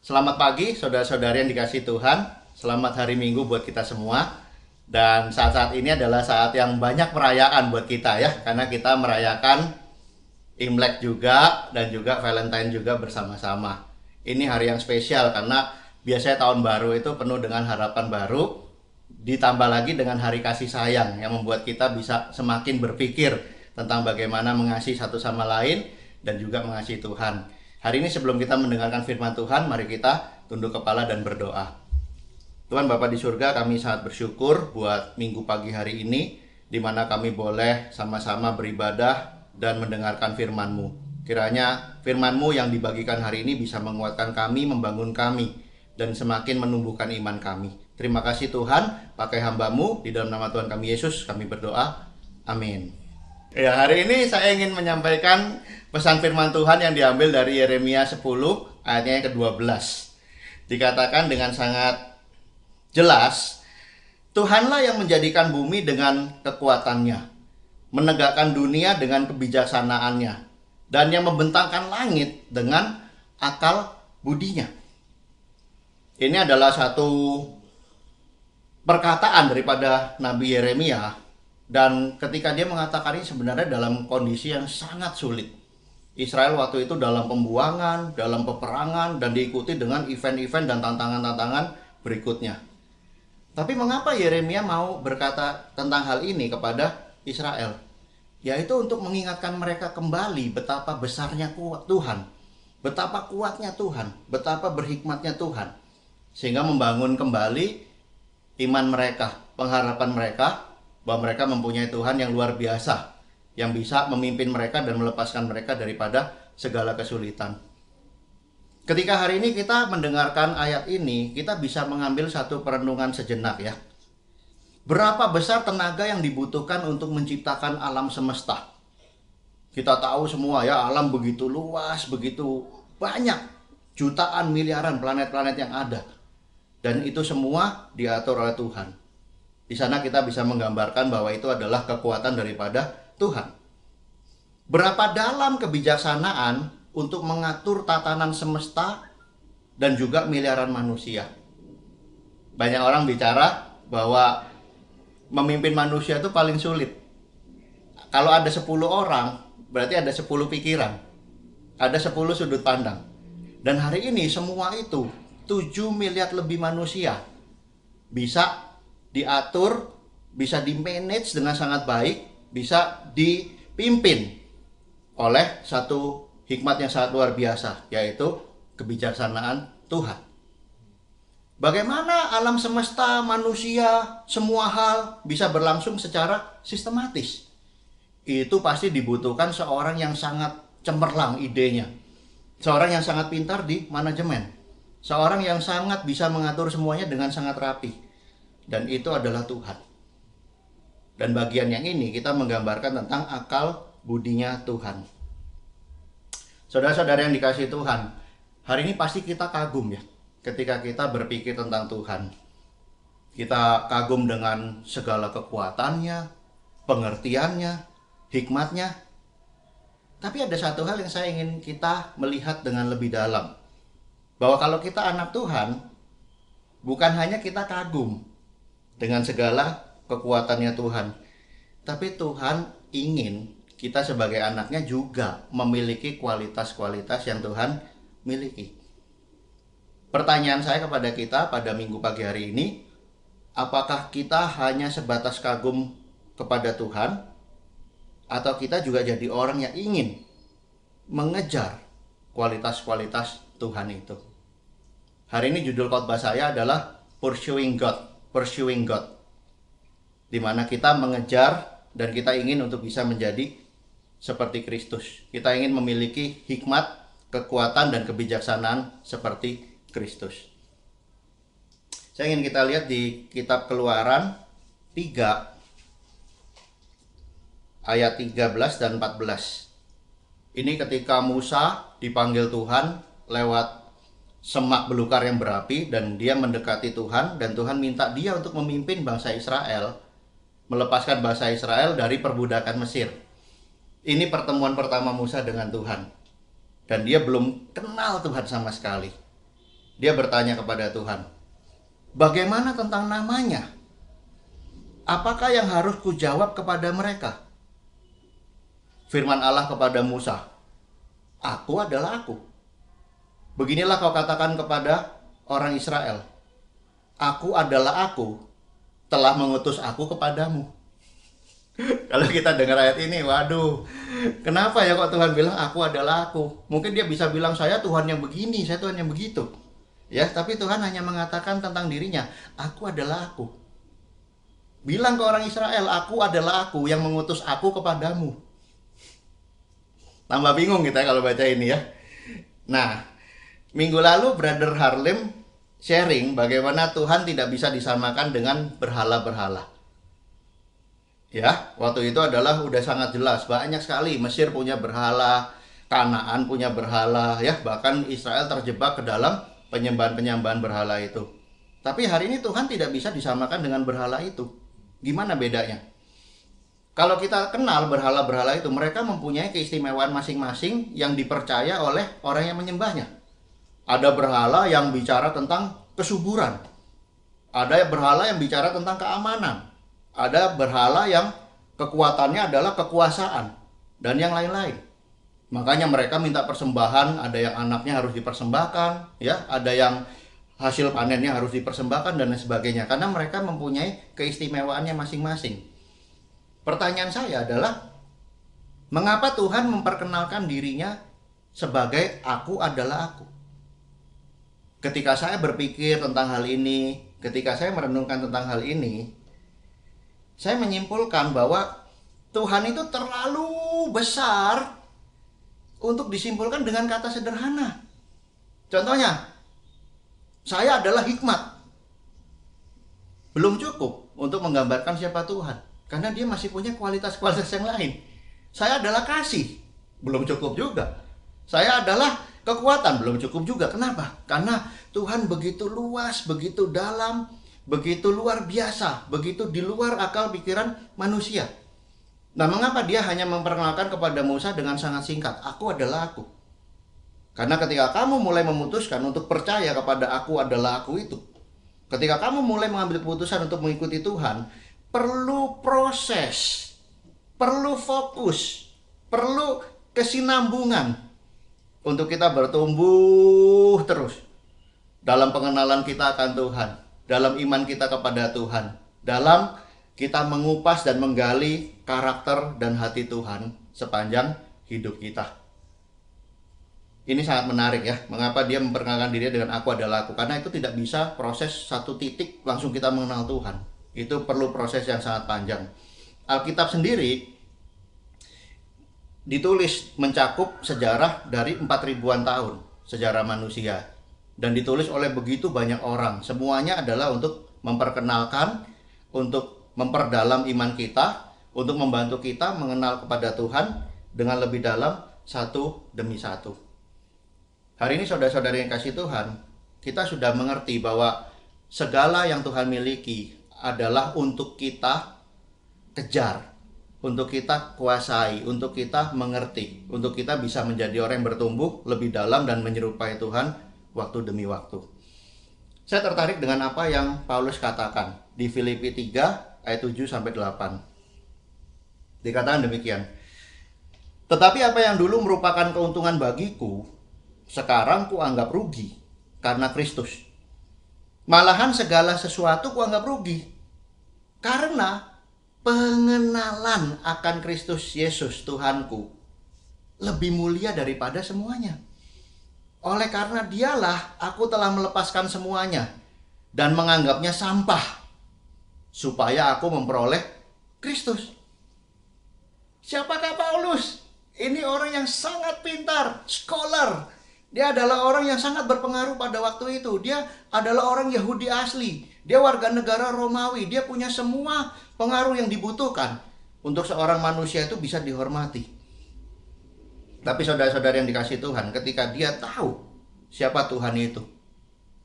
Selamat pagi saudara-saudari yang dikasih Tuhan. Selamat hari Minggu buat kita semua. Dan saat-saat ini adalah saat yang banyak perayaan buat kita ya. Karena kita merayakan Imlek juga dan juga Valentine juga bersama-sama. Ini hari yang spesial karena biasanya tahun baru itu penuh dengan harapan baru. Ditambah lagi dengan hari kasih sayang yang membuat kita bisa semakin berpikir tentang bagaimana mengasihi satu sama lain dan juga mengasihi Tuhan. Hari ini sebelum kita mendengarkan firman Tuhan, mari kita tunduk kepala dan berdoa. Tuhan Bapa di surga, kami sangat bersyukur buat minggu pagi hari ini, di mana kami boleh sama-sama beribadah dan mendengarkan firman-Mu. Kiranya firman-Mu yang dibagikan hari ini bisa menguatkan kami, membangun kami, dan semakin menumbuhkan iman kami. Terima kasih Tuhan, pakai hamba-Mu, di dalam nama Tuhan kami Yesus, kami berdoa. Amin. Ya, hari ini saya ingin menyampaikan pesan firman Tuhan yang diambil dari Yeremia 10 ayatnya yang ke-12. Dikatakan dengan sangat jelas, Tuhanlah yang menjadikan bumi dengan kekuatannya, menegakkan dunia dengan kebijaksanaannya, dan yang membentangkan langit dengan akal budinya. Ini adalah satu perkataan daripada Nabi Yeremia. Dan ketika dia mengatakan ini sebenarnya dalam kondisi yang sangat sulit. Israel waktu itu dalam pembuangan, dalam peperangan, dan diikuti dengan event-event dan tantangan-tantangan berikutnya. Tapi mengapa Yeremia mau berkata tentang hal ini kepada Israel? Yaitu untuk mengingatkan mereka kembali betapa besarnya Tuhan, betapa kuatnya Tuhan, betapa berhikmatnya Tuhan. Sehingga membangun kembali iman mereka, pengharapan mereka, bahwa mereka mempunyai Tuhan yang luar biasa, yang bisa memimpin mereka dan melepaskan mereka daripada segala kesulitan. Ketika hari ini kita mendengarkan ayat ini, kita bisa mengambil satu perenungan sejenak ya. Berapa besar tenaga yang dibutuhkan untuk menciptakan alam semesta? Kita tahu semua ya, alam begitu luas, begitu banyak, jutaan, miliaran planet-planet yang ada. Dan itu semua diatur oleh Tuhan. Di sana kita bisa menggambarkan bahwa itu adalah kekuatan daripada Tuhan. Berapa dalam kebijaksanaan untuk mengatur tatanan semesta dan juga miliaran manusia. Banyak orang bicara bahwa memimpin manusia itu paling sulit. Kalau ada 10 orang, berarti ada 10 pikiran. Ada 10 sudut pandang. Dan hari ini semua itu 7 miliar lebih manusia bisa diatur, bisa di-manage dengan sangat baik, bisa dipimpin oleh satu hikmat yang sangat luar biasa, yaitu kebijaksanaan Tuhan. Bagaimana alam semesta, manusia, semua hal bisa berlangsung secara sistematis? Itu pasti dibutuhkan seorang yang sangat cemerlang idenya, seorang yang sangat pintar di manajemen, seorang yang sangat bisa mengatur semuanya dengan sangat rapi. Dan itu adalah Tuhan. Dan bagian yang ini kita menggambarkan tentang akal budinya Tuhan. Saudara-saudara yang dikasihi Tuhan, hari ini pasti kita kagum ya ketika kita berpikir tentang Tuhan. Kita kagum dengan segala kekuatannya, pengertiannya, hikmatnya. Tapi ada satu hal yang saya ingin kita melihat dengan lebih dalam. Bahwa kalau kita anak Tuhan, bukan hanya kita kagum dengan segala kekuatannya Tuhan, tapi Tuhan ingin kita sebagai anaknya juga memiliki kualitas-kualitas yang Tuhan miliki. Pertanyaan saya kepada kita pada minggu pagi hari ini, apakah kita hanya sebatas kagum kepada Tuhan, atau kita juga jadi orang yang ingin mengejar kualitas-kualitas Tuhan itu? Hari ini judul khotbah saya adalah Pursuing God, di mana kita mengejar dan kita ingin untuk bisa menjadi seperti Kristus. Kita ingin memiliki hikmat, kekuatan, dan kebijaksanaan seperti Kristus. Saya ingin kita lihat di kitab Keluaran 3 ayat 13 dan 14. Ini ketika Musa dipanggil Tuhan lewat semak belukar yang berapi, dan dia mendekati Tuhan, dan Tuhan minta dia untuk memimpin bangsa Israel, melepaskan bangsa Israel dari perbudakan Mesir. Ini pertemuan pertama Musa dengan Tuhan, dan dia belum kenal Tuhan sama sekali. Dia bertanya kepada Tuhan, bagaimana tentang namanya? Apakah yang harus kujawab kepada mereka? Firman Allah kepada Musa, aku adalah aku. Beginilah kau katakan kepada orang Israel, aku adalah aku, telah mengutus aku kepadamu. Kalau kita dengar ayat ini, waduh, kenapa ya kok Tuhan bilang aku adalah aku? Mungkin dia bisa bilang saya Tuhan yang begini, saya Tuhan yang begitu. Ya, tapi Tuhan hanya mengatakan tentang dirinya, aku adalah aku. Bilang ke orang Israel, aku adalah aku yang mengutus aku kepadamu. Tambah bingung kita kalau baca ini ya. Nah, minggu lalu Brother Harlem sharing bagaimana Tuhan tidak bisa disamakan dengan berhala-berhala. Ya, waktu itu adalah udah sangat jelas, banyak sekali Mesir punya berhala, Kanaan punya berhala, ya, bahkan Israel terjebak ke dalam penyembahan-penyembahan berhala itu. Tapi hari ini Tuhan tidak bisa disamakan dengan berhala itu. Gimana bedanya? Kalau kita kenal berhala-berhala itu, mereka mempunyai keistimewaan masing-masing yang dipercaya oleh orang yang menyembahnya. Ada berhala yang bicara tentang kesuburan. Ada berhala yang bicara tentang keamanan. Ada berhala yang kekuatannya adalah kekuasaan. Dan yang lain-lain. Makanya mereka minta persembahan, ada yang anaknya harus dipersembahkan, ya, ada yang hasil panennya harus dipersembahkan dan lain sebagainya. Karena mereka mempunyai keistimewaannya masing-masing. Pertanyaan saya adalah, mengapa Tuhan memperkenalkan dirinya sebagai aku adalah aku? Ketika saya berpikir tentang hal ini, ketika saya merenungkan tentang hal ini, saya menyimpulkan bahwa Tuhan itu terlalu besar untuk disimpulkan dengan kata sederhana. Contohnya, saya adalah hikmat. Belum cukup untuk menggambarkan siapa Tuhan. Karena dia masih punya kualitas-kualitas yang lain. Saya adalah kasih, belum cukup juga. Saya adalah kekuatan, belum cukup juga. Kenapa? Karena Tuhan begitu luas, begitu dalam, begitu luar biasa, begitu di luar akal pikiran manusia. Nah, mengapa dia hanya memperkenalkan kepada Musa dengan sangat singkat, aku adalah aku? Karena ketika kamu mulai memutuskan untuk percaya kepada aku adalah aku itu, ketika kamu mulai mengambil keputusan untuk mengikuti Tuhan, perlu proses, perlu fokus, perlu kesinambungan untuk kita bertumbuh terus dalam pengenalan kita akan Tuhan, dalam iman kita kepada Tuhan, dalam kita mengupas dan menggali karakter dan hati Tuhan sepanjang hidup kita. Ini sangat menarik ya, mengapa dia memperkenalkan dirinya dengan aku adalah aku. Karena itu tidak bisa proses satu titik langsung kita mengenal Tuhan. Itu perlu proses yang sangat panjang. Alkitab sendiri ditulis mencakup sejarah dari 4.000-an tahun, sejarah manusia. Dan ditulis oleh begitu banyak orang. Semuanya adalah untuk memperkenalkan, untuk memperdalam iman kita, untuk membantu kita mengenal kepada Tuhan dengan lebih dalam satu demi satu. Hari ini saudara-saudari yang kasih Tuhan, kita sudah mengerti bahwa segala yang Tuhan miliki adalah untuk kita kejar, untuk kita kuasai, untuk kita mengerti, untuk kita bisa menjadi orang yang bertumbuh lebih dalam dan menyerupai Tuhan waktu demi waktu. Saya tertarik dengan apa yang Paulus katakan di Filipi 3 ayat 7 sampai 8. Dikatakan demikian. Tetapi apa yang dulu merupakan keuntungan bagiku, sekarang kuanggap rugi karena Kristus. Malahan segala sesuatu kuanggap rugi karena pengenalan akan Kristus Yesus Tuhanku lebih mulia daripada semuanya. Oleh karena dialah aku telah melepaskan semuanya dan menganggapnya sampah supaya aku memperoleh Kristus. Siapakah Paulus? Ini orang yang sangat pintar, scholar. Dia adalah orang yang sangat berpengaruh pada waktu itu. Dia adalah orang Yahudi asli. Dia warga negara Romawi. Dia punya semua pengaruh yang dibutuhkan untuk seorang manusia itu bisa dihormati. Tapi saudara-saudara yang dikasih Tuhan, ketika dia tahu siapa Tuhan itu,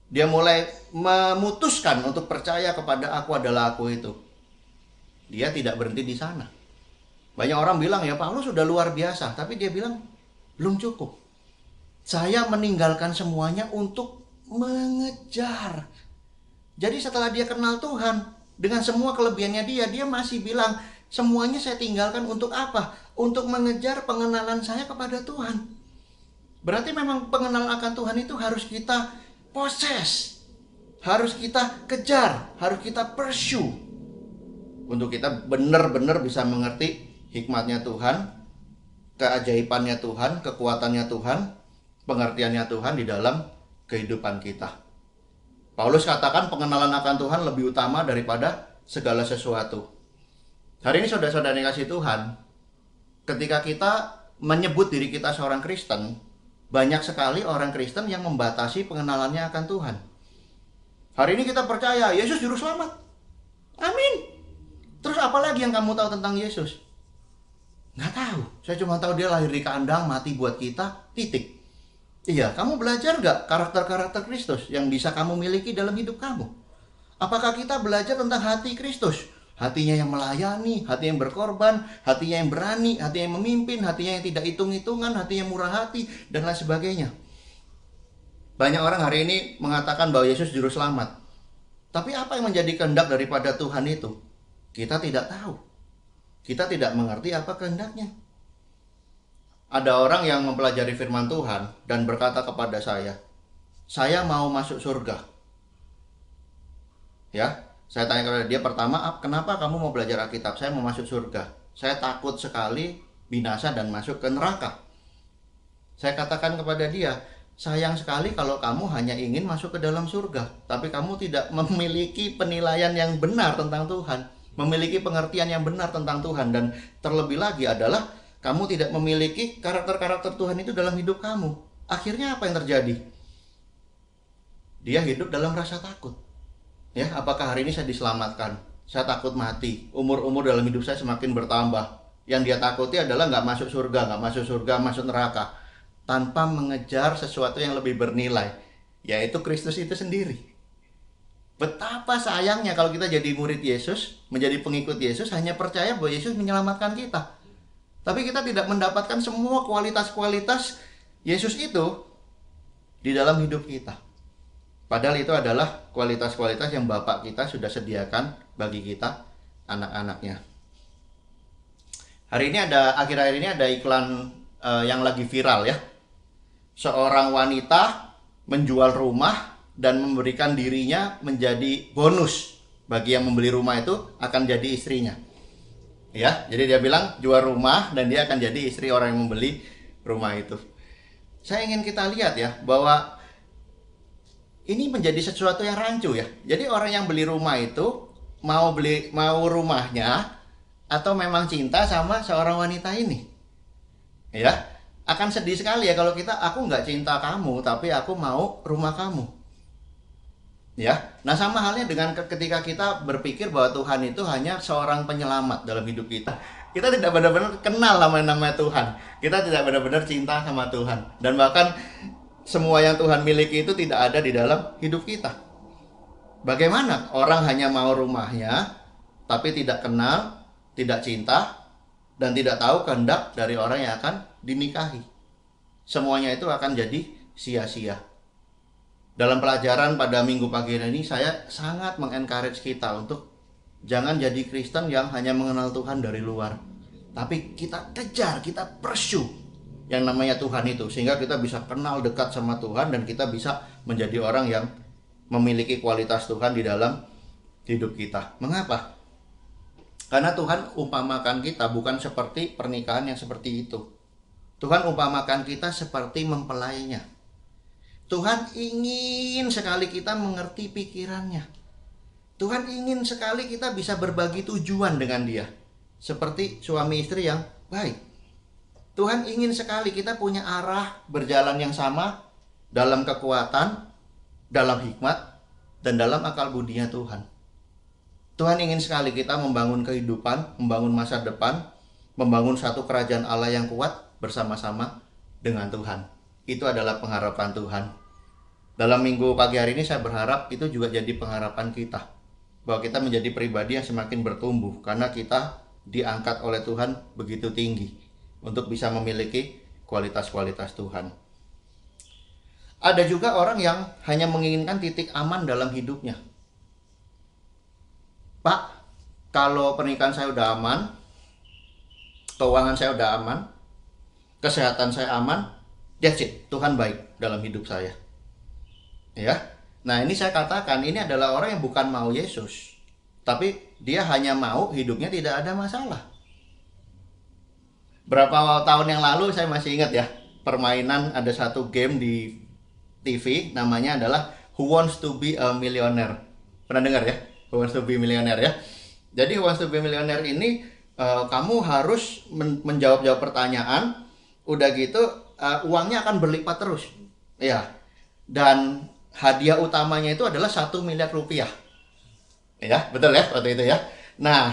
dia mulai memutuskan untuk percaya kepada aku adalah aku itu. Dia tidak berhenti di sana. Banyak orang bilang ya Paulus sudah luar biasa, tapi dia bilang belum cukup. Saya meninggalkan semuanya untuk mengejar. Jadi setelah dia kenal Tuhan, dengan semua kelebihannya dia masih bilang, semuanya saya tinggalkan untuk apa? Untuk mengejar pengenalan saya kepada Tuhan. Berarti memang pengenalan akan Tuhan itu harus kita proses, harus kita kejar, harus kita pursue. Untuk kita benar-benar bisa mengerti hikmatnya Tuhan, keajaibannya Tuhan, kekuatannya Tuhan, pengertiannya Tuhan di dalam kehidupan kita. Paulus katakan pengenalan akan Tuhan lebih utama daripada segala sesuatu. Hari ini saudara-saudara yang kasih Tuhan, ketika kita menyebut diri kita seorang Kristen, banyak sekali orang Kristen yang membatasi pengenalannya akan Tuhan. Hari ini kita percaya Yesus juru selamat. Amin. Terus apa lagi yang kamu tahu tentang Yesus? Nggak tahu. Saya cuma tahu dia lahir di kandang, mati buat kita, titik. Iya, kamu belajar nggak karakter-karakter Kristus yang bisa kamu miliki dalam hidup kamu? Apakah kita belajar tentang hati Kristus? Hatinya yang melayani, hati yang berkorban, hatinya yang berani, hati yang memimpin, hatinya yang tidak hitung-hitungan, hati yang murah hati, dan lain sebagainya. Banyak orang hari ini mengatakan bahwa Yesus juru selamat. Tapi apa yang menjadi kehendak daripada Tuhan itu? Kita tidak tahu. Kita tidak mengerti apa kehendaknya. Ada orang yang mempelajari firman Tuhan dan berkata kepada saya mau masuk surga. Ya, saya tanya kepada dia pertama, kenapa kamu mau belajar Alkitab? Saya mau masuk surga. Saya takut sekali binasa dan masuk ke neraka. Saya katakan kepada dia, sayang sekali kalau kamu hanya ingin masuk ke dalam surga, tapi kamu tidak memiliki penilaian yang benar tentang Tuhan, memiliki pengertian yang benar tentang Tuhan, dan terlebih lagi adalah kamu tidak memiliki karakter-karakter Tuhan itu dalam hidup kamu. Akhirnya apa yang terjadi? Dia hidup dalam rasa takut. Ya, apakah hari ini saya diselamatkan? Saya takut mati. Umur-umur dalam hidup saya semakin bertambah. Yang dia takuti adalah nggak masuk surga, masuk neraka. Tanpa mengejar sesuatu yang lebih bernilai, yaitu Kristus itu sendiri. Betapa sayangnya kalau kita jadi murid Yesus, menjadi pengikut Yesus, hanya percaya bahwa Yesus menyelamatkan kita. Tapi kita tidak mendapatkan semua kualitas-kualitas Yesus itu di dalam hidup kita. Padahal itu adalah kualitas-kualitas yang Bapak kita sudah sediakan bagi kita, anak-anaknya. Akhir-akhir ini ada iklan yang lagi viral ya. Seorang wanita menjual rumah dan memberikan dirinya menjadi bonus bagi yang membeli rumah itu akan jadi istrinya. Ya, jadi dia bilang jual rumah dan dia akan jadi istri orang yang membeli rumah itu. Saya ingin kita lihat ya bahwa ini menjadi sesuatu yang rancu ya. Jadi orang yang beli rumah itu mau rumahnya atau memang cinta sama seorang wanita ini. Ya, akan sedih sekali ya kalau aku nggak cinta kamu tapi aku mau rumah kamu. Ya, nah sama halnya dengan ketika kita berpikir bahwa Tuhan itu hanya seorang penyelamat dalam hidup kita. Kita tidak benar-benar kenal nama Tuhan. Kita tidak benar-benar cinta sama Tuhan. Dan bahkan semua yang Tuhan miliki itu tidak ada di dalam hidup kita. Bagaimana orang hanya mau rumahnya, tapi tidak kenal, tidak cinta, dan tidak tahu kehendak dari orang yang akan dinikahi. Semuanya itu akan jadi sia-sia. Dalam pelajaran pada minggu pagi ini, saya sangat mengencourage kita untuk jangan jadi Kristen yang hanya mengenal Tuhan dari luar. Tapi kita kejar, kita pursue yang namanya Tuhan itu. Sehingga kita bisa kenal dekat sama Tuhan dan kita bisa menjadi orang yang memiliki kualitas Tuhan di dalam hidup kita. Mengapa? Karena Tuhan umpamakan kita bukan seperti pernikahan yang seperti itu. Tuhan umpamakan kita seperti mempelainya. Tuhan ingin sekali kita mengerti pikirannya. Tuhan ingin sekali kita bisa berbagi tujuan dengan dia. Seperti suami istri yang baik. Tuhan ingin sekali kita punya arah berjalan yang sama dalam kekuatan, dalam hikmat, dan dalam akal budinya Tuhan. Tuhan ingin sekali kita membangun kehidupan, membangun masa depan, membangun satu kerajaan Allah yang kuat bersama-sama dengan Tuhan. Itu adalah pengharapan Tuhan. Dalam minggu pagi hari ini saya berharap itu juga jadi pengharapan kita. Bahwa kita menjadi pribadi yang semakin bertumbuh. Karena kita diangkat oleh Tuhan begitu tinggi. Untuk bisa memiliki kualitas-kualitas Tuhan. Ada juga orang yang hanya menginginkan titik aman dalam hidupnya. Pak, kalau pernikahan saya udah aman, keuangan saya udah aman, kesehatan saya aman, that's it, Tuhan baik dalam hidup saya. Ya. Nah, ini saya katakan ini adalah orang yang bukan mau Yesus, tapi dia hanya mau hidupnya tidak ada masalah. Berapa tahun yang lalu saya masih ingat ya, permainan ada satu game di TV namanya adalah Who Wants to Be a Millionaire. Pernah dengar ya? Who Wants to Be a Millionaire ya? Jadi Who Wants to Be a Millionaire ini kamu harus menjawab pertanyaan, udah gitu uangnya akan berlipat terus. Ya. Dan hadiah utamanya itu adalah 1 miliar rupiah. Ya, betul ya waktu itu ya. Nah,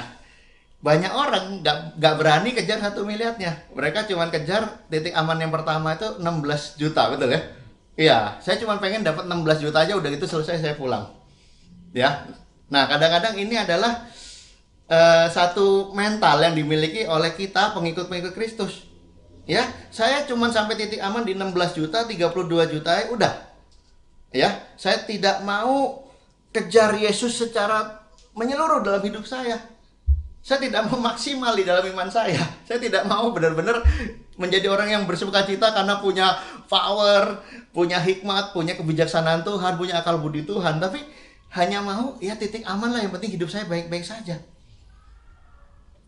banyak orang nggak berani kejar 1 miliarnya. Mereka cuma kejar titik aman yang pertama itu 16 juta, betul ya? Iya, saya cuma pengen dapat 16 juta aja, udah gitu selesai saya pulang. Ya. Nah, kadang-kadang ini adalah satu mental yang dimiliki oleh kita pengikut-pengikut Kristus. Ya, saya cuma sampai titik aman di 16 juta, 32 juta udah. Ya, saya tidak mau kejar Yesus secara menyeluruh dalam hidup saya. Saya tidak mau maksimal di dalam iman saya. Saya tidak mau benar-benar menjadi orang yang bersukacita karena punya power, punya hikmat, punya kebijaksanaan Tuhan, punya akal budi Tuhan. Tapi hanya mau ya titik aman lah, yang penting hidup saya baik-baik saja.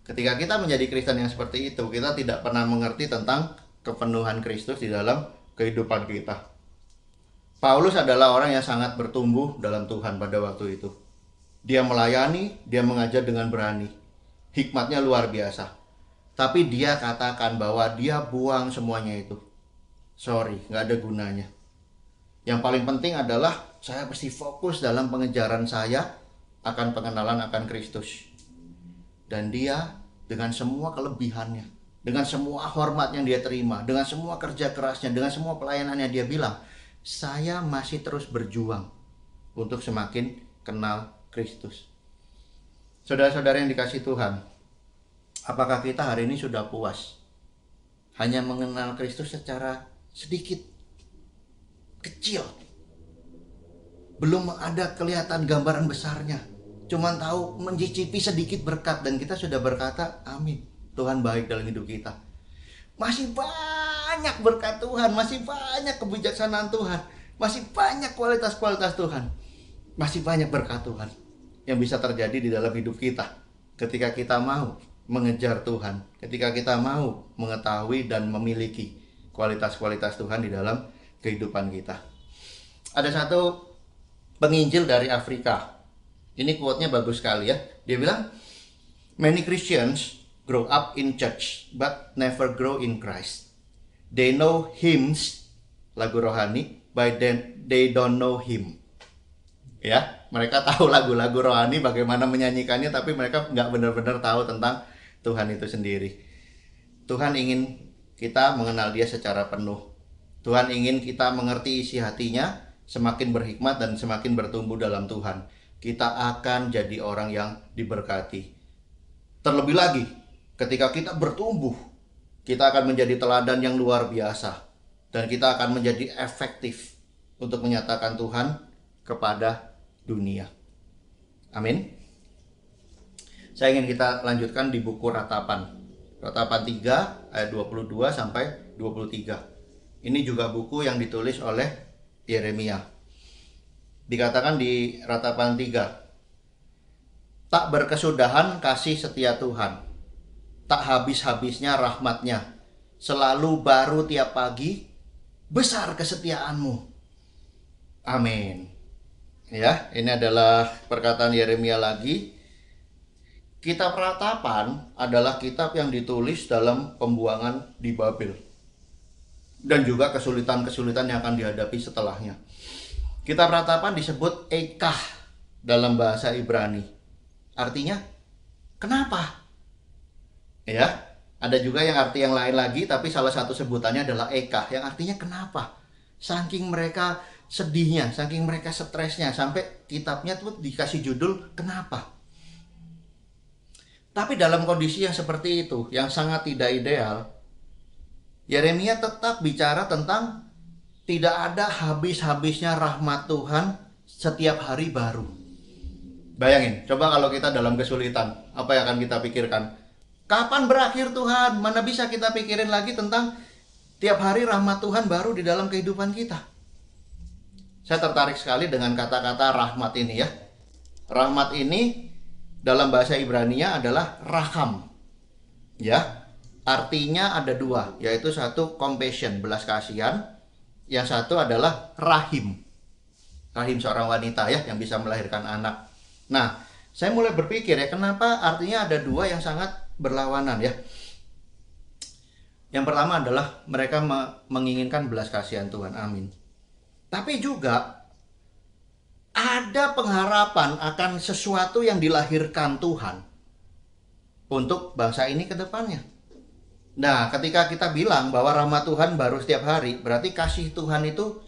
Ketika kita menjadi Kristen yang seperti itu, kita tidak pernah mengerti tentang kepenuhan Kristus di dalam kehidupan kita. Paulus adalah orang yang sangat bertumbuh dalam Tuhan pada waktu itu. Dia melayani, dia mengajar dengan berani. Hikmatnya luar biasa. Tapi dia katakan bahwa dia buang semuanya itu. Sorry, nggak ada gunanya. Yang paling penting adalah saya mesti fokus dalam pengejaran saya akan pengenalan akan Kristus. Dan dia dengan semua kelebihannya, dengan semua hormat yang dia terima, dengan semua kerja kerasnya, dengan semua pelayanannya, dia bilang, saya masih terus berjuang untuk semakin kenal Kristus. Saudara-saudara yang dikasihi Tuhan, apakah kita hari ini sudah puas hanya mengenal Kristus secara sedikit, kecil? Belum ada kelihatan gambaran besarnya, cuman tahu mencicipi sedikit berkat, dan kita sudah berkata, amin, Tuhan baik dalam hidup kita. Masih banyak berkat Tuhan, masih banyak kebijaksanaan Tuhan, masih banyak kualitas-kualitas Tuhan, masih banyak berkat Tuhan yang bisa terjadi di dalam hidup kita ketika kita mau mengejar Tuhan, ketika kita mau mengetahui dan memiliki kualitas-kualitas Tuhan di dalam kehidupan kita. Ada satu penginjil dari Afrika, ini quote-nya bagus sekali ya. Dia bilang, many Christians grow up in church but never grow in Christ. They know hymns, lagu rohani, but then they don't know him. Ya, mereka tahu lagu-lagu rohani, bagaimana menyanyikannya, tapi mereka nggak benar-benar tahu tentang Tuhan itu sendiri. Tuhan ingin kita mengenal Dia secara penuh. Tuhan ingin kita mengerti isi hatinya, semakin berhikmat dan semakin bertumbuh dalam Tuhan. Kita akan jadi orang yang diberkati. Terlebih lagi, ketika kita bertumbuh, kita akan menjadi teladan yang luar biasa. Dan kita akan menjadi efektif untuk menyatakan Tuhan kepada dunia. Amin. Saya ingin kita lanjutkan di buku Ratapan. Ratapan 3 ayat 22 sampai 23. Ini juga buku yang ditulis oleh Yeremia. Dikatakan di Ratapan 3, tak berkesudahan kasih setia Tuhan, tak habis-habisnya rahmatnya, selalu baru tiap pagi, besar kesetiaanmu. Amin. Ya, ini adalah perkataan Yeremia lagi. Kitab Ratapan adalah kitab yang ditulis dalam pembuangan di Babel, dan juga kesulitan-kesulitan yang akan dihadapi setelahnya. Kitab Ratapan disebut Ekah dalam bahasa Ibrani. Artinya, kenapa? Ya, ada juga yang arti yang lain lagi, tapi salah satu sebutannya adalah Ekah, yang artinya kenapa. Saking mereka sedihnya, saking mereka stresnya, sampai kitabnya tuh dikasih judul kenapa. Tapi dalam kondisi yang seperti itu, yang sangat tidak ideal, Yeremia tetap bicara tentang Tidak ada habis-habisnya rahmat Tuhan, setiap hari baru. Bayangin, coba kalau kita dalam kesulitan, apa yang akan kita pikirkan? Kapan berakhir Tuhan? Mana bisa kita pikirin lagi tentang tiap hari rahmat Tuhan baru di dalam kehidupan kita. Saya tertarik sekali dengan kata-kata rahmat ini ya. Rahmat ini dalam bahasa Ibrani-nya adalah raham. Ya, artinya ada dua, yaitu satu compassion, belas kasihan. Yang satu adalah rahim. Rahim seorang wanita ya, yang bisa melahirkan anak. Nah, saya mulai berpikir ya, kenapa artinya ada dua yang sangat berlawanan ya. Yang pertama adalah mereka menginginkan belas kasihan Tuhan, amin. Tapi juga ada pengharapan akan sesuatu yang dilahirkan Tuhan untuk bangsa ini ke depannya. Nah, ketika kita bilang bahwa rahmat Tuhan baru setiap hari, berarti kasih Tuhan itu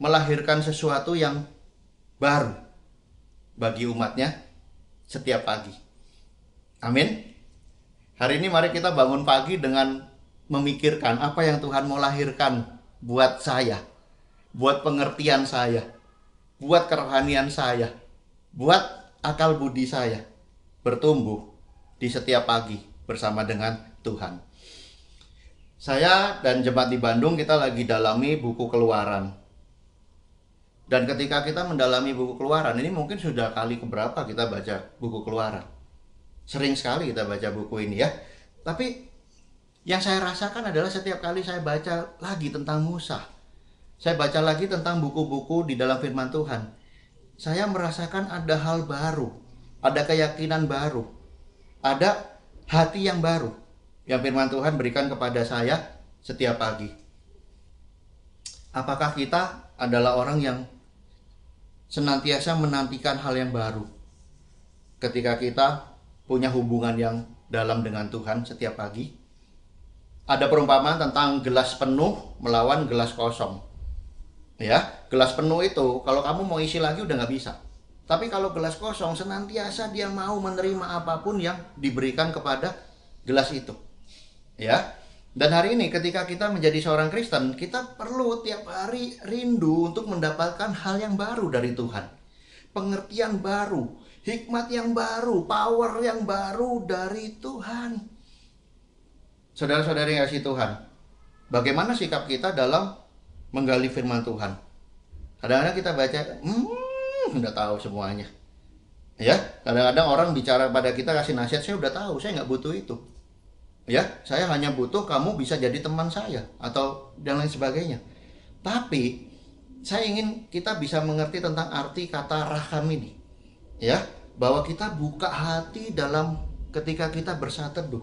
melahirkan sesuatu yang baru bagi umatnya setiap pagi. Amin. Hari ini mari kita bangun pagi dengan memikirkan apa yang Tuhan mau lahirkan buat saya, buat pengertian saya, buat kerohanian saya, buat akal budi saya bertumbuh di setiap pagi bersama dengan Tuhan. Saya dan jemaat di Bandung kita lagi dalami buku Keluaran. Dan ketika kita mendalami buku Keluaran, ini mungkin sudah kali keberapa kita baca buku Keluaran. Sering sekali kita baca buku ini ya. Tapi yang saya rasakan adalah setiap kali saya baca lagi tentang Musa, saya baca lagi tentang buku-buku di dalam firman Tuhan, saya merasakan ada hal baru, ada keyakinan baru, ada hati yang baru yang firman Tuhan berikan kepada saya setiap pagi. Apakah kita adalah orang yang senantiasa menantikan hal yang baru ketika kita punya hubungan yang dalam dengan Tuhan setiap pagi? Ada perumpamaan tentang gelas penuh melawan gelas kosong. Ya, gelas penuh itu kalau kamu mau isi lagi udah nggak bisa. Tapi kalau gelas kosong, senantiasa dia mau menerima apapun yang diberikan kepada gelas itu. Ya, dan hari ini ketika kita menjadi seorang Kristen, kita perlu tiap hari rindu untuk mendapatkan hal yang baru dari Tuhan. Pengertian baru, hikmat yang baru, power yang baru dari Tuhan. Saudara-saudari yang kasih Tuhan, bagaimana sikap kita dalam menggali firman Tuhan? Kadang-kadang kita baca, udah tahu semuanya. Ya, kadang-kadang orang bicara pada kita, kasih nasihat, saya udah tahu, saya nggak butuh itu. Ya, saya hanya butuh kamu bisa jadi teman saya atau dan lain sebagainya. Tapi saya ingin kita bisa mengerti tentang arti kata raham ini. Ya, bahwa kita buka hati dalam ketika kita bersateduh.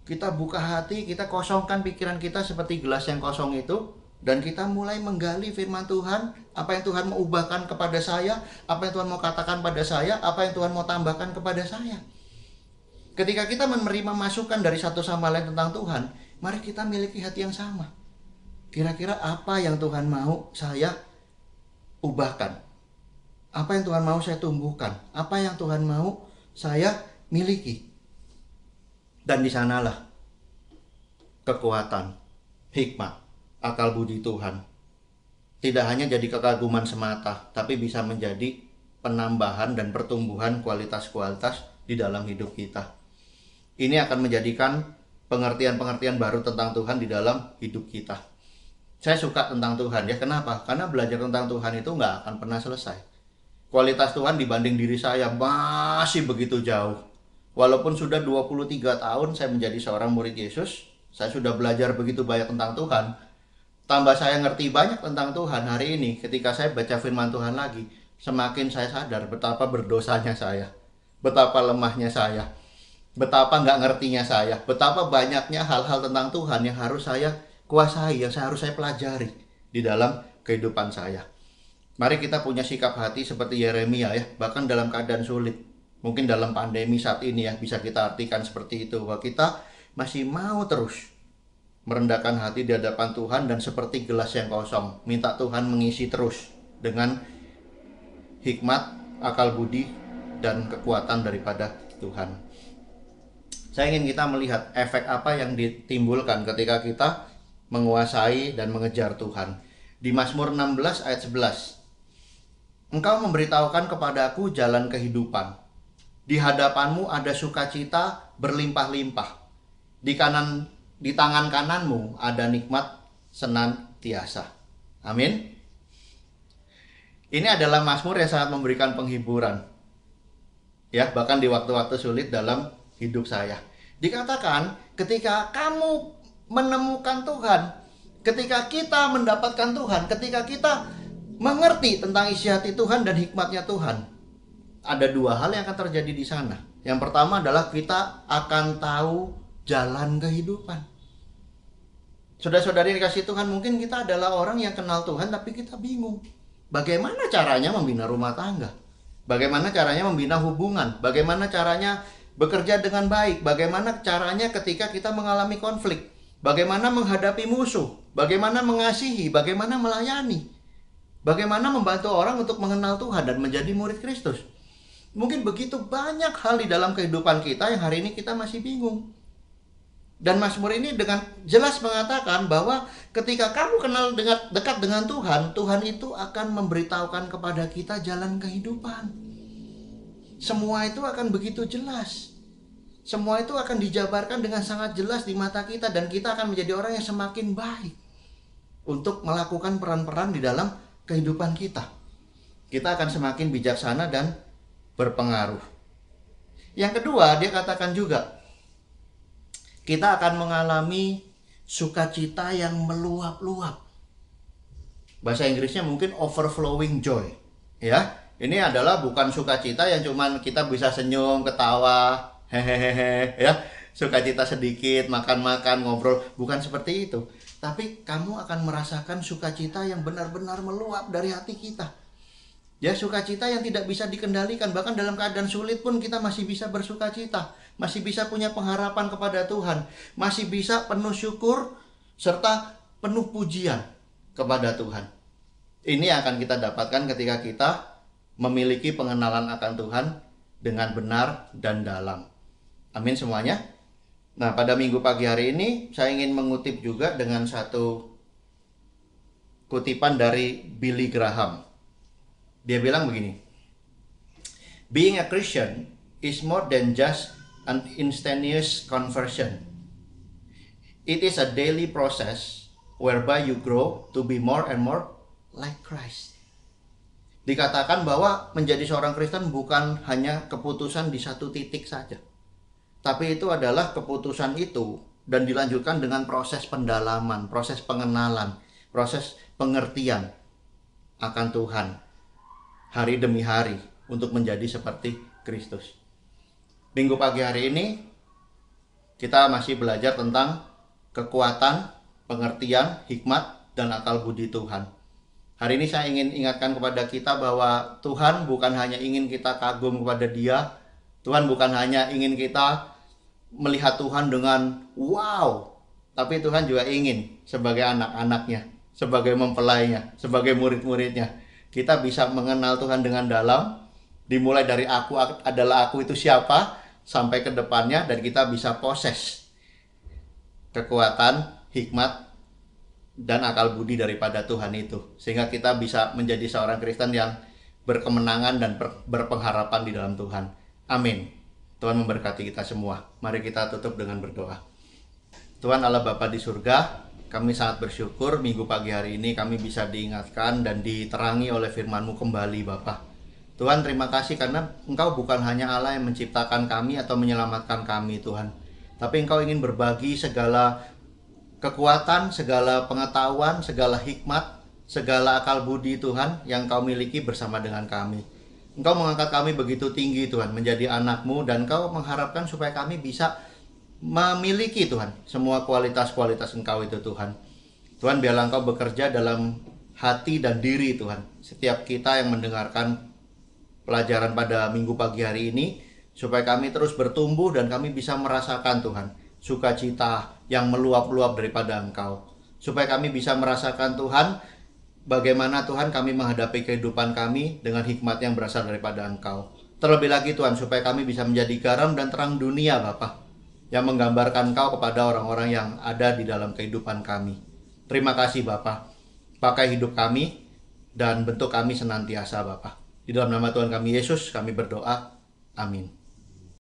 Kita buka hati, kita kosongkan pikiran kita seperti gelas yang kosong itu, dan kita mulai menggali firman Tuhan, apa yang Tuhan mau ubahkan kepada saya, apa yang Tuhan mau katakan pada saya, apa yang Tuhan mau tambahkan kepada saya. Ketika kita menerima masukan dari satu sama lain tentang Tuhan, mari kita miliki hati yang sama. Kira-kira apa yang Tuhan mau saya ubahkan? Apa yang Tuhan mau saya tumbuhkan? Apa yang Tuhan mau saya miliki? Dan di sanalah kekuatan, hikmat, akal budi Tuhan tidak hanya jadi kekaguman semata, tapi bisa menjadi penambahan dan pertumbuhan kualitas-kualitas di dalam hidup kita. Ini akan menjadikan pengertian-pengertian baru tentang Tuhan di dalam hidup kita. Saya suka tentang Tuhan ya, kenapa? Karena belajar tentang Tuhan itu nggak akan pernah selesai. Kualitas Tuhan dibanding diri saya masih begitu jauh. Walaupun sudah 23 tahun saya menjadi seorang murid Yesus, saya sudah belajar begitu banyak tentang Tuhan. Tambah saya ngerti banyak tentang Tuhan hari ini, ketika saya baca firman Tuhan lagi, semakin saya sadar betapa berdosanya saya, betapa lemahnya saya, betapa nggak ngertinya saya, betapa banyaknya hal-hal tentang Tuhan yang harus saya kuasai, yang harus saya pelajari di dalam kehidupan saya. Mari kita punya sikap hati seperti Yeremia ya, bahkan dalam keadaan sulit, mungkin dalam pandemi saat ini ya, bisa kita artikan seperti itu, bahwa kita masih mau terus merendahkan hati di hadapan Tuhan dan seperti gelas yang kosong, minta Tuhan mengisi terus dengan hikmat, akal budi, dan kekuatan daripada Tuhan. Saya ingin kita melihat efek apa yang ditimbulkan ketika kita menguasai dan mengejar Tuhan. Di Mazmur 16 ayat 11. Engkau memberitahukan kepadaku jalan kehidupan. Di hadapanmu ada sukacita berlimpah-limpah. Di tangan kananmu ada nikmat senantiasa. Amin. Ini adalah mazmur yang sangat memberikan penghiburan. Ya, bahkan di waktu-waktu sulit dalam hidup saya. Dikatakan ketika kamu menemukan Tuhan, ketika kita mendapatkan Tuhan, ketika kita mengerti tentang isi hati Tuhan dan hikmatnya Tuhan, ada dua hal yang akan terjadi di sana. Yang pertama adalah kita akan tahu jalan kehidupan. Saudara-saudari dikasih Tuhan, mungkin kita adalah orang yang kenal Tuhan tapi kita bingung. Bagaimana caranya membina rumah tangga? Bagaimana caranya membina hubungan? Bagaimana caranya bekerja dengan baik? Bagaimana caranya ketika kita mengalami konflik? Bagaimana menghadapi musuh? Bagaimana mengasihi? Bagaimana melayani? Bagaimana membantu orang untuk mengenal Tuhan dan menjadi murid Kristus? Mungkin begitu banyak hal di dalam kehidupan kita yang hari ini kita masih bingung. Dan Mazmur ini dengan jelas mengatakan bahwa ketika kamu kenal dekat dengan Tuhan, Tuhan itu akan memberitahukan kepada kita jalan kehidupan. Semua itu akan begitu jelas. Semua itu akan dijabarkan dengan sangat jelas di mata kita, dan kita akan menjadi orang yang semakin baik untuk melakukan peran-peran di dalam kehidupan kita. Kita akan semakin bijaksana dan berpengaruh. Yang kedua, dia katakan juga, kita akan mengalami sukacita yang meluap-luap. Bahasa Inggrisnya mungkin overflowing joy. Ya, ini adalah bukan sukacita yang cuman kita bisa senyum, ketawa, hehehe, ya, sukacita sedikit, makan-makan, ngobrol, bukan seperti itu. Tapi kamu akan merasakan sukacita yang benar-benar meluap dari hati kita. Ya, sukacita yang tidak bisa dikendalikan. Bahkan dalam keadaan sulit pun kita masih bisa bersukacita. Masih bisa punya pengharapan kepada Tuhan. Masih bisa penuh syukur serta penuh pujian kepada Tuhan. Ini akan kita dapatkan ketika kita memiliki pengenalan akan Tuhan dengan benar dan dalam. Amin semuanya. Nah, pada minggu pagi hari ini saya ingin mengutip juga dengan satu kutipan dari Billy Graham. Dia bilang begini, being a Christian is more than just an instantaneous conversion. It is a daily process whereby you grow to be more and more like Christ. Dikatakan bahwa menjadi seorang Kristen bukan hanya keputusan di satu titik saja, tapi itu adalah keputusan itu dan dilanjutkan dengan proses pendalaman, proses pengenalan, proses pengertian akan Tuhan hari demi hari untuk menjadi seperti Kristus. Minggu pagi hari ini kita masih belajar tentang kekuatan, pengertian, hikmat, dan akal budi Tuhan. Hari ini saya ingin ingatkan kepada kita bahwa Tuhan bukan hanya ingin kita kagum kepada Dia. Tuhan bukan hanya ingin kita melihat Tuhan dengan wow, tapi Tuhan juga ingin sebagai anak-anaknya, sebagai mempelainya, sebagai murid-muridnya, kita bisa mengenal Tuhan dengan dalam, dimulai dari aku adalah aku itu siapa, sampai ke depannya, dan kita bisa proses kekuatan, hikmat, dan akal budi daripada Tuhan itu. Sehingga kita bisa menjadi seorang Kristen yang berkemenangan dan berpengharapan di dalam Tuhan. Amin. Tuhan memberkati kita semua. Mari kita tutup dengan berdoa. Tuhan Allah Bapa di surga, kami sangat bersyukur minggu pagi hari ini kami bisa diingatkan dan diterangi oleh firman-Mu kembali Bapa. Tuhan, terima kasih karena Engkau bukan hanya Allah yang menciptakan kami atau menyelamatkan kami Tuhan, tapi Engkau ingin berbagi segala kekuatan, segala pengetahuan, segala hikmat, segala akal budi Tuhan yang Engkau miliki bersama dengan kami. Engkau mengangkat kami begitu tinggi Tuhan, menjadi anak-Mu, dan Engkau mengharapkan supaya kami bisa memiliki Tuhan semua kualitas-kualitas Engkau itu Tuhan. Tuhan, biarlah Engkau bekerja dalam hati dan diri Tuhan setiap kita yang mendengarkan pelajaran pada minggu pagi hari ini, supaya kami terus bertumbuh dan kami bisa merasakan Tuhan sukacita yang meluap-luap daripada Engkau, supaya kami bisa merasakan Tuhan bagaimana Tuhan kami menghadapi kehidupan kami dengan hikmat yang berasal daripada Engkau. Terlebih lagi Tuhan, supaya kami bisa menjadi garam dan terang dunia Bapa, yang menggambarkan Engkau kepada orang-orang yang ada di dalam kehidupan kami. Terima kasih Bapa. pakai hidup kami, dan bentuk kami senantiasa Bapa. Di dalam nama Tuhan kami Yesus kami berdoa. Amin.